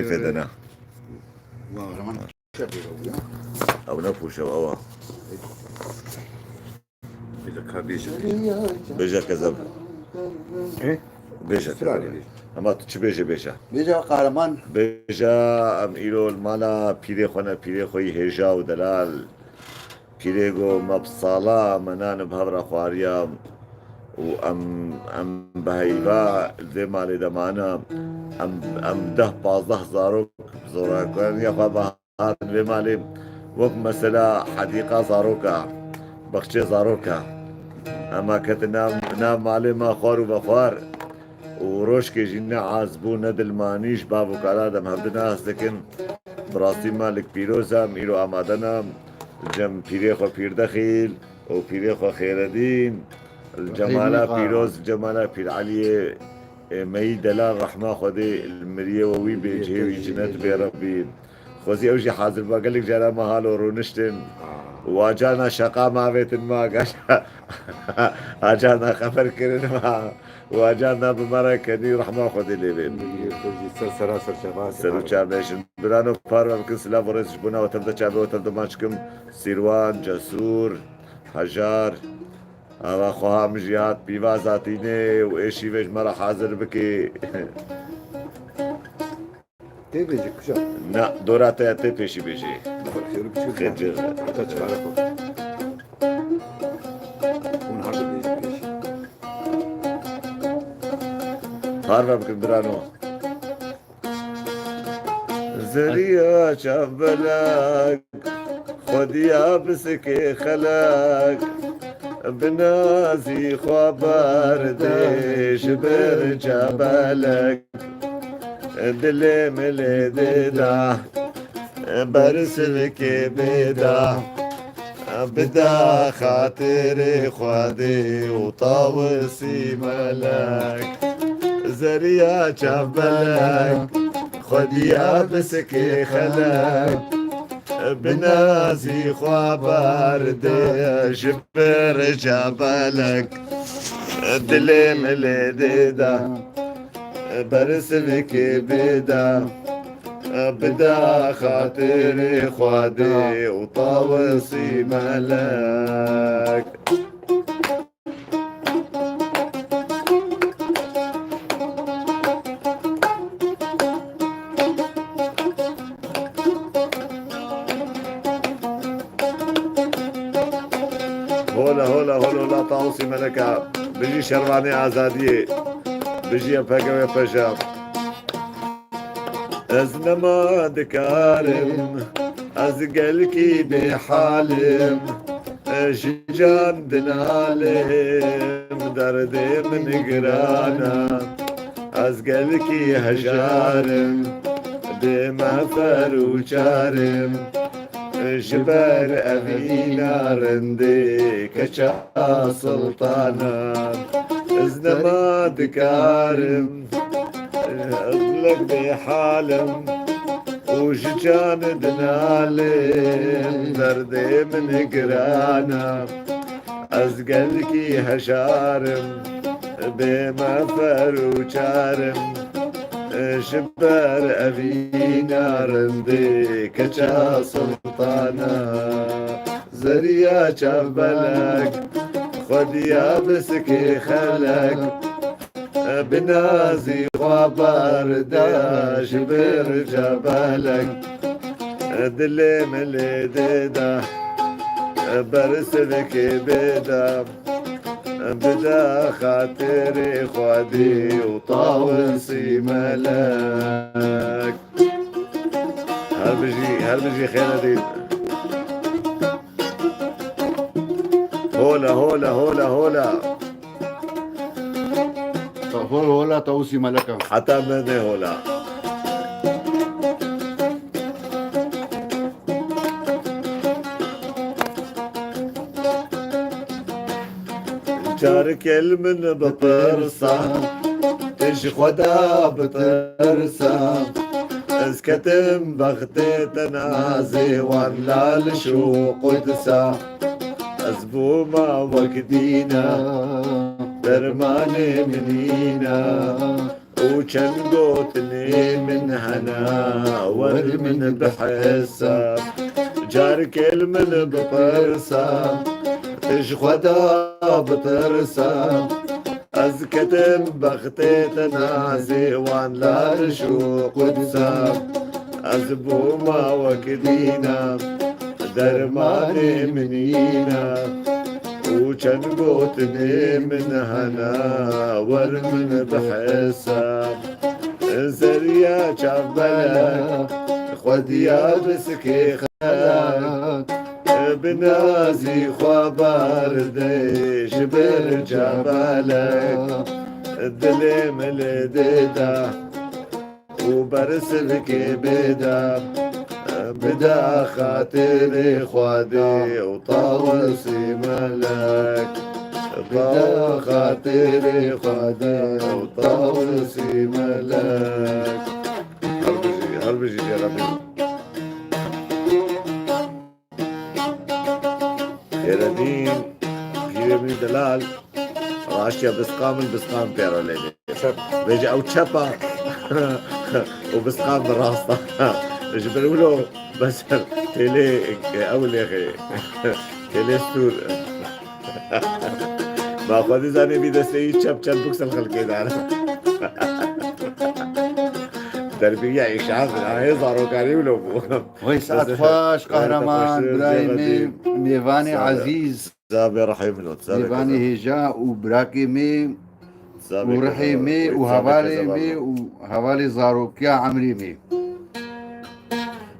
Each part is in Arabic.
فدنا او نفوشه او بيجا كذب ايه بيجا كذب اما تو چی بيجا بيجا قهرمان بيجا ام ايلو المالا بيري خونا بيري خوي هجا ودلال بيريغو مبصالا منان بهبرا خواريا ام بهيبا ذي مالي دمانا ام ده 15 زاروك زوراكوان يا بابا ذي مالي وك مثلا حديقة زاروكا بخشي زاروكا اما كت نام مالي ما خوار وبخوار وروشكي جينا عازبو ندل مانيش بابو كالادم هبدنا هستكن براسي مالك بيروزا ميرو امادنا جم بيريخو بير دخيل وبيريخو خير الدين الجمالة بيروز جمالة بير علي مي دلال رحمة خدي المريه ووي بيجي ويجنت بربي خوزي اوجي حاضر بقلك جرى مهالو رونشتن واجانا شقا ما بيت ما قاش اجانا خبر كرن ما واجانا بمرة كني رحمة خدي اللي بين سر چابشن برانو پارو بکن سلاف ورزش بنا و تبدا چابه و تبدا ماشکم سیروان جسور حجار آوا خواه مجیات پیوا ذاتینه و ایشی ویش مرا حاضر بکی تی بيجي كشا نه دوراتا یا تی پیشی بیشی خیر جر پارو بکن برانو زريا شابلك خديا بسكي خلك بنازي خبر ديش برجبلك دلي ملددا برسلك بدا بدا خاطري خدي وطاوسي ملك زريا شابلك خديا بسكي خلك بنازي خوابار دي جبر جبلك دلم لديدا برسلك بدا بدا خاطري خدي وطاوسي ملك هولا طاوسي ملكة بيجي شرباني آزادية بيجي فقوي فشاب از نما دكارم از قلكي بحالم شجان دنالم دردي من قرانا از قلكي هجارم دما فروشارم جبر أبينا رندي كشا سلطانا إزنما دكارم أغلق بحالم وشجان دنالم دردي من قرانا أزقلكي هشارم بما فروشارم شبر أبينا رندي كشا سلطانا زريا شبلك خديا بسكي خلك بنازي وبردا شبر جبلك دلي ملددا برسلك بدا بدا خاطري خدي وطاوسي ملك هل بيجي خير دي هولا هولا طاوسي ملكة حتى مني هولا جارك من بطرسة ايش خدا بطرسة اسكتم بغتي تنازي ولا لشو قدسة ازبوما وقدينا درمان منينا وكان قوتني من هنا والمن بحساب جار كل من بطرسام تشخدا بطرسام از كتم بختت نازي وان لا تشو قدسام از بوما وكدينا درماني منينا وكان قوتني من هنا والمن بحساب زريا شابلا خوديا بسكي خلاك بنازي خبر ديش بالجبالك الدليم الديدا وبرسلك بدا خاطري خوادي وطاوسي ملك بدا خاطري خوادي وطاوسي ملك هربجي يا ربي يا ردين كيف ابني دلال راشيا بسقام بيرو ليلي بيجي او تشابا وبسقام بالراسطة جبروا له بس تيلي اول يا اخي تيلي ستور ما خذي زاني بيدا سيد شاب بوكس الخلقين على تربية إشعاف هيظهروا كانوا يقولوا ويسعد فاش قهرمان برايمي ميفاني عزيز زابي رحيم ميفاني هجاء وبراكي ورحيمي وهوالي وهوالي زاروكيا عمريمي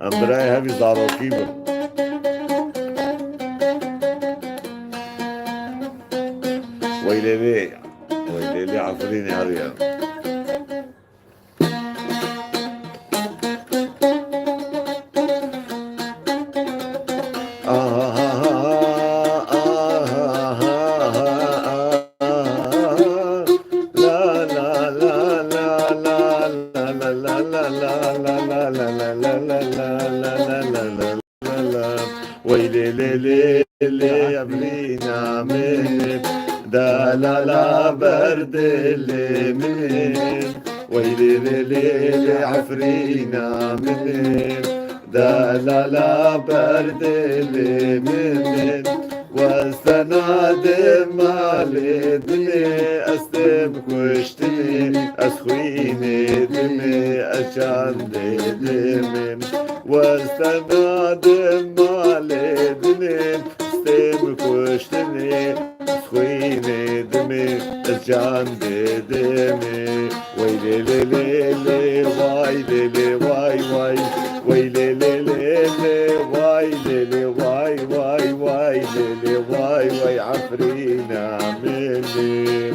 أمبراي هذي زاروكي ويلي عفريني هذه ويلي ليلي اللي يبلينا من دا لا برد اللي من ويلي ليلي اللي عفرينا من دا لا برد اللي من واستنادم على دمي استم كشتني اسخويني دمي اشان دمي واستنادم على دمي استم كشتني اسخويني دمي اشان دمي ويلي ليلي لي واي ليلي واي واي ويلي ليلي لي واي ليلي واي واي واي ليلي واي واي عفرينا مني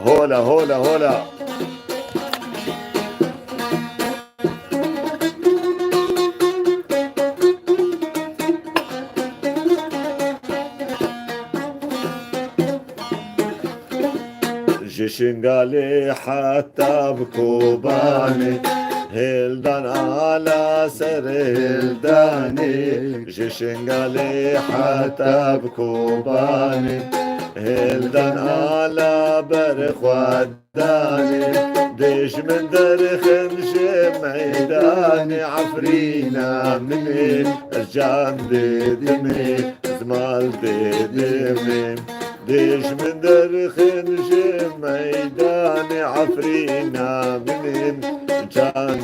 هولا هولا هولا جشنقالي حتى بكوباني هلدان على سر هلداني جشنقالي حتى بكوباني هلدان على برخ وداني ديش من درخنش ميداني عفرينا مني الجان دمي زمال دمي ديش من درخنش ميداني عفرينا مني جان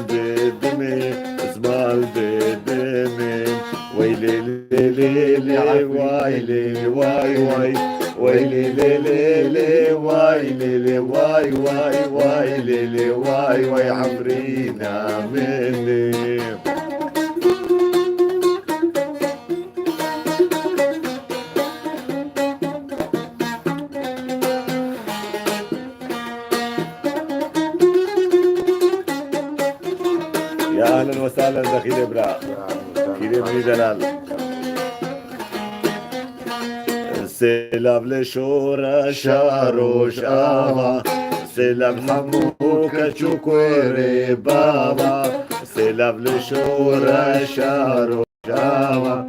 دمي زمال دمي ويلي ليلي واي ليلي واي واي ويلي ليلي واي ليلي واي واي واي ليلي واي واي عفرينا مني يا اهلا وسهلا دخيل ابراء كريم بن دلال سلام لشورى شاروش آوا سلام حموك شكوري بابا سلام لشورى شاروش آوا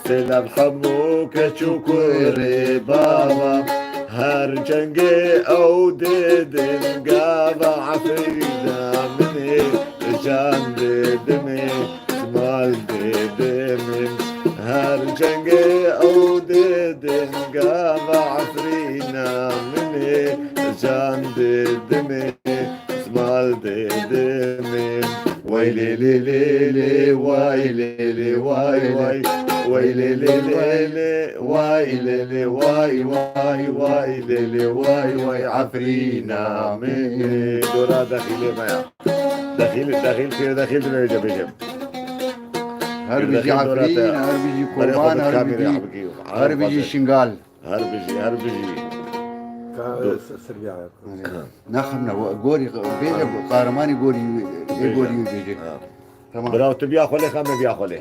سلام حموك شكوري بابا هر جنگي او ديدن قابا عفرينا مني جان ديدمي مال ديدمي هر جنگي او ديدن قابا عفرينا مني جان ديدمي مال ديدمي ويلي لي لي لي ويلي لي واي واي ويلي لي لي لي ويلي لي واي واي ويلي لي واي واي عفرينا مني دورا دخيلي معايا دخيل كده دخيل بيجي بيجي هر بيجي عفرين هر بيجي قربان هر بيجي شنغال هر بيجي نخمنا غوري بيجي قارماني غوري بيجي تمام براو تبيا خلي خامه بيا خلي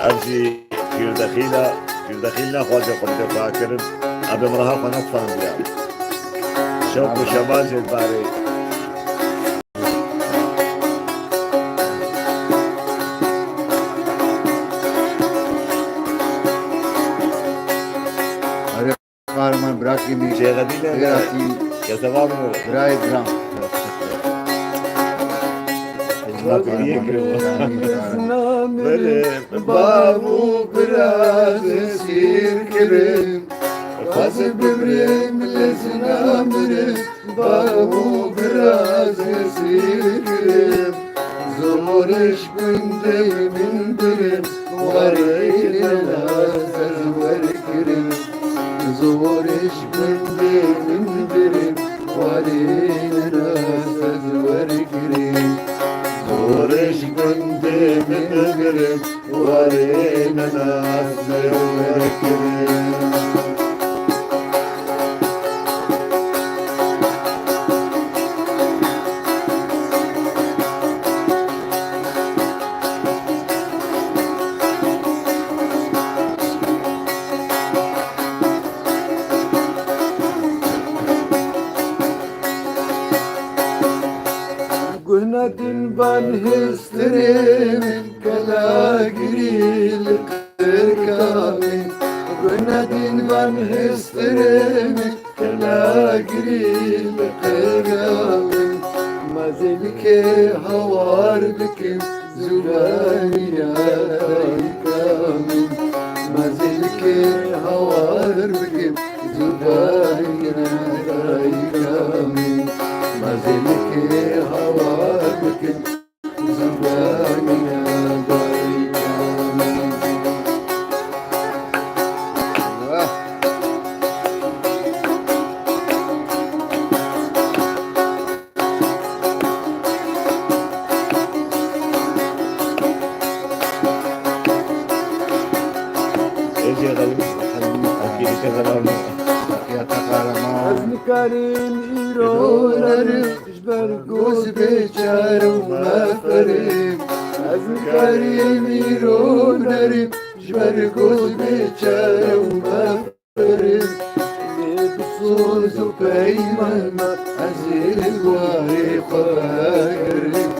ارجي كير دخيلنا خواجه قلت فاكر ابي مرها فنطفان بيا شوق وشبال زي الباري قارمان براكي مي شي غدينا يا سلام براي درام بابو براز سير كريم خاص ببريم لسنا مريم بابو براز سير كريم زورش بندي من بريم وريل الازر وركريم زورش بندي من بريم وريل الازر وركريم زورش بندي من بريم وريل الازر وركريم Günaydın ben histerim kala giril kırkami Günaydın ben histerim kala giril kırkami Mazelike havar bikim zülaniya kami Mazelike havar bikim zülaniya kami Mazelike hava bikin zubaniya daikami ايش يا غالي اكيد كذا يا تقارما عزم كريم إيرونر جبر جوز بيشار وما فريم عزم كريم يرونر جبر جوز بيشار وما فريم بصوز وبيمن عزيز واري خايرين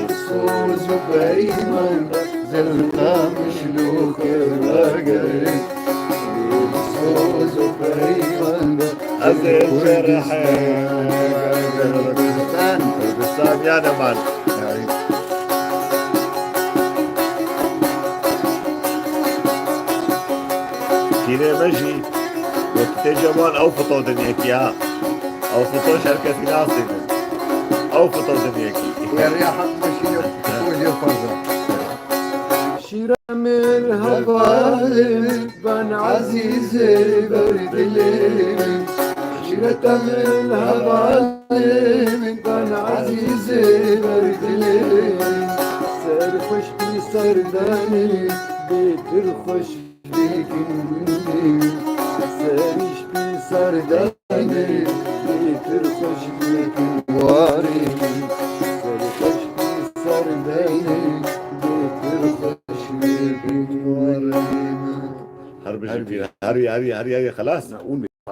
بصوز وبيمن زلقا مشلوك الراجرين بصوز وبيمن أزيد جرحين البستان يا نمان كيني مجي وقت جمال أو فطو دنياكي أو فطو شركة ناصر أو فطو دنياكي يا رياح مشي وجه فرزة شيرم الهبال بن عزيز برد الليل شيرة الهبال بن عزيز برد الليل سر خوش بي سرداني بيت الخوش بيكني سرش بي سرداني بيت الخوش بيكني واري سر خوش بي سرداني هرب جيبي هري خلاص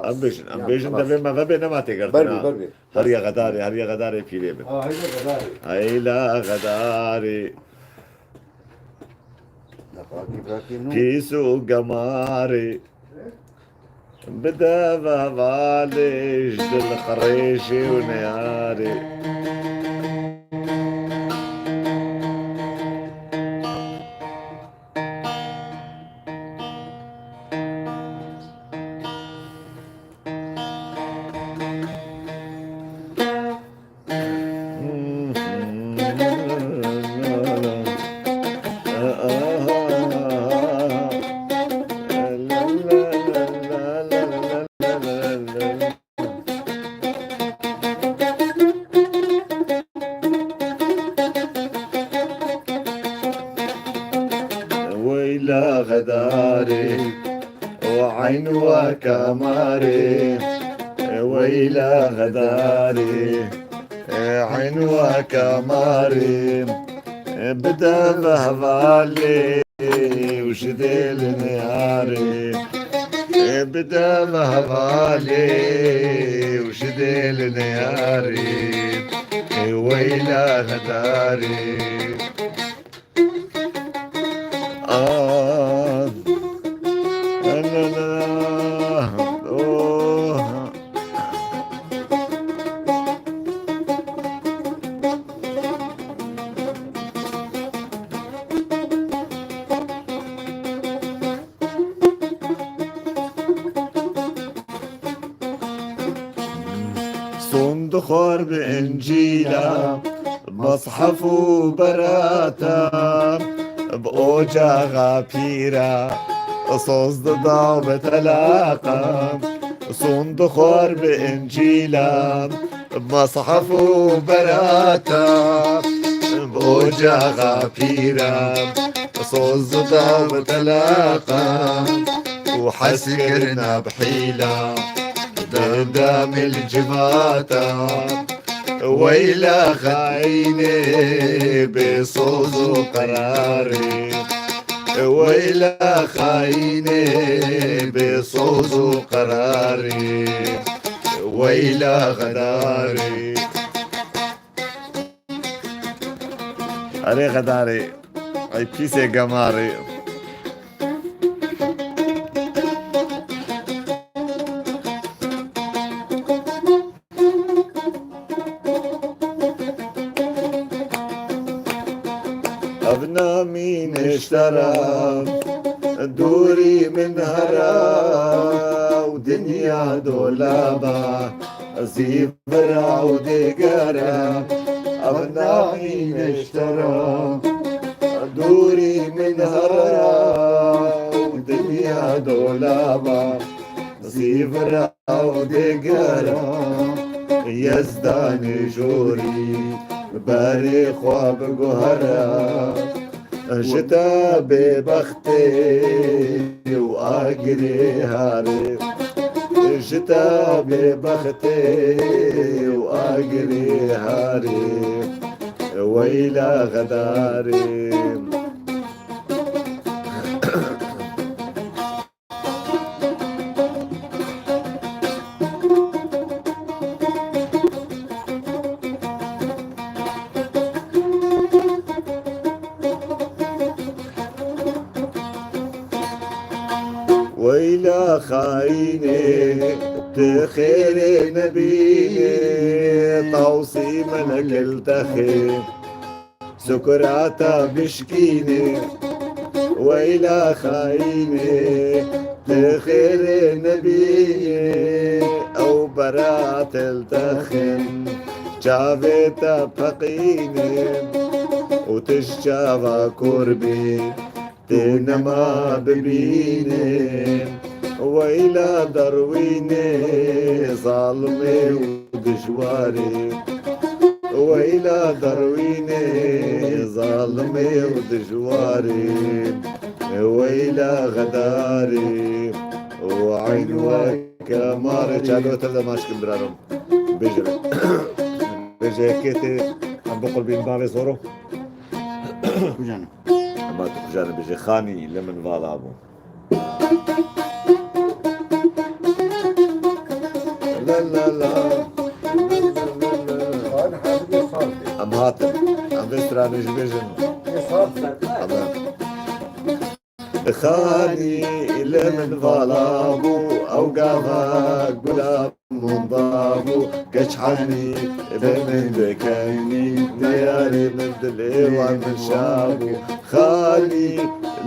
ام بيشن دبي ما ببي نما تقدر بربي هريا غداري في ليبن هيدا غداري هيلا غداري كيسو قماري بدا بابالي جدل خريشي ونياري ويلا غداري وعين وكماري ويلا غداري عين وكماري بدا بهبالي وشديل نهاري بدا بهبالي وشديل نهاري ويلا غداري لا لا لا أوه. صندخور بإنجيلا مصحف وبراتا بأوجاغا بيرا صوص ضاو بتلاقى صندخور بإنجيلا بمصحف وبراتا بأوجاغا بيرا صوص ضاو بتلاقى وحسكرنا بحيلة قدام الجباتا ويلا خايني بصوص وقراري ويلا خايني بصوص وقراري ويلا غداري أري غداري أي بيسي قماري أبنا مين اشترى دوري من هرا ودنيا دولابا زيبرا ودقرا أبنا مين اشترى دوري من هرا ودنيا دولابا زيبرا ودقرا يزداني جوري باريخ وبقهرة شتا ببختي وأجري هاري شتا ببختي وأجري هاري ويلا غداري ويلا خايني تخير نبيني توصي ملك التخي سكراتا بشكيني ويلا خايني تخير نبيني أو برات التخن جابتا بقيني وتشجابا كربي تنما ببيني ويلا درويني ظالمي ودجواري ويلا درويني ظالمي ودجواري ويلا غداري وعين وكمار جالو تبدا ماشكل برارم بيجري بيجي كيتي عم بقول بين بابي صورو كجانا ما تخجل بيجي خاني لمن فالابو هاتن عم بستراني جبيجن خاني لمن ظلامو أو قاما قلام منضابو كشحني بمن ذكاني دياري من دليوان من شابو خالي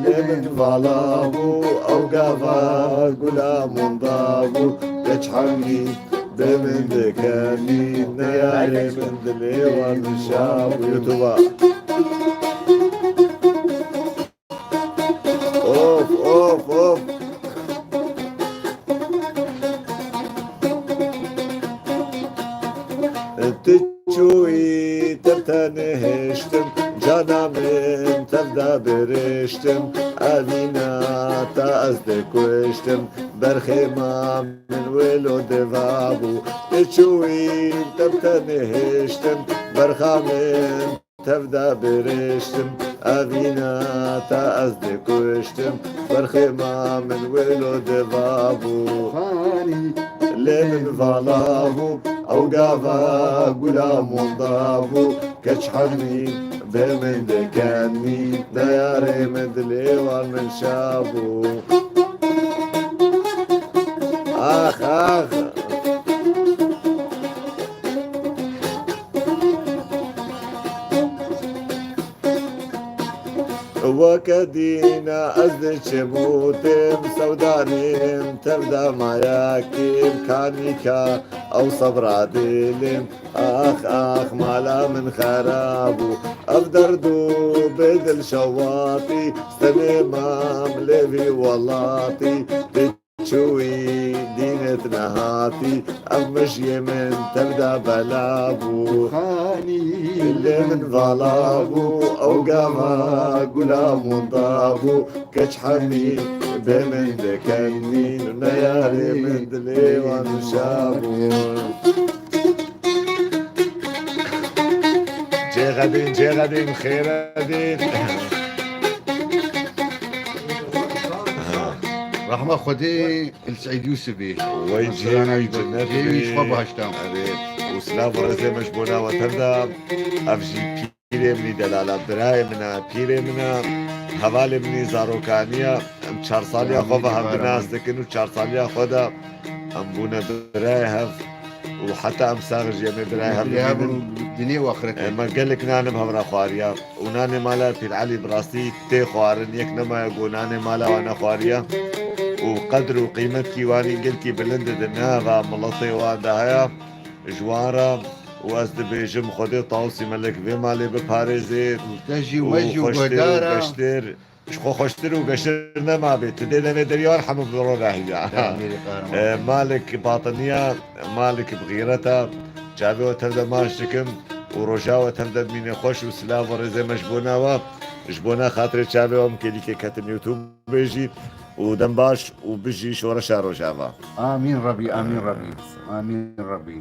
لمن ظلامو أو قاما قلام منضابو كشحني بمن ذكاني دياري من دليوان من شابو يوتيوب اوف اوف اوف تشوي تبتنهشتم جانا من تبدا برشتم أدينا تأزدك وشتم برخيمة من ولو دفابو تشوي تبتنهشتم برخا من تبدا برشتم أبينا تأزدك وشتم برخيمة من ولو دفابو خاني لمن ظلامو أو قافا قلام ضابو كشحني بمن دكاني دياري من دليوان من شابو آخ آخ وكدينا أزدش موتم سودانيم تبدا ماياكيم كانيكا أو صبر عديلم آخ آخ مالا من خرابو أفدردو بدل شواطي استمام ليفي واللاطي شوي دينة نهاتي أمش يمن تبدا بلابو خاني اللي من ظلابو أو قاما قلام ضابو كشحني بمن دكني نيالي من دليوان شابو جي غدين خير غدين رحمة خدي السعيد يوسفي ويجي جي يشرب هاشتام وسلاف ورزي مشبونا وتردا أفجي بيري مني دلالة براي منا بيري منا هوالي مني زاروكانيا ام 4 ساليا خوبا هم بناس دكنو 4 ساليا خودا ام بونا براي هف وحتى ام ساغج يمي براي هف الدنيا واخرتها ما قال لك نانم همرا خواريا وناني مالا في العلي براسي تي خوارن يك نما يقول ناني مالا وانا خواريا وقدر وقيمة كيواني قلكي بلند دنها ملطي واندهايا جوارا وأزد بيجم خدي طاوسي ملك في مالي بباريزي تجي ومجي وقدارة وقشتر شخو خشتر وقشتر نما بيت تدينا مدريان حمو بضرورة هي مالك باطنية مالك بغيرتها جابي وتبدا ماشتكم ورجا وتبدا بمين خوش وسلاف ورزي مجبونا جبونا خاطر شابي ومكيليكي كاتم يوتيوب بيجي ودنباش وبيجي شورا شارو جافا آمين ربي آمين ربي آمين ربي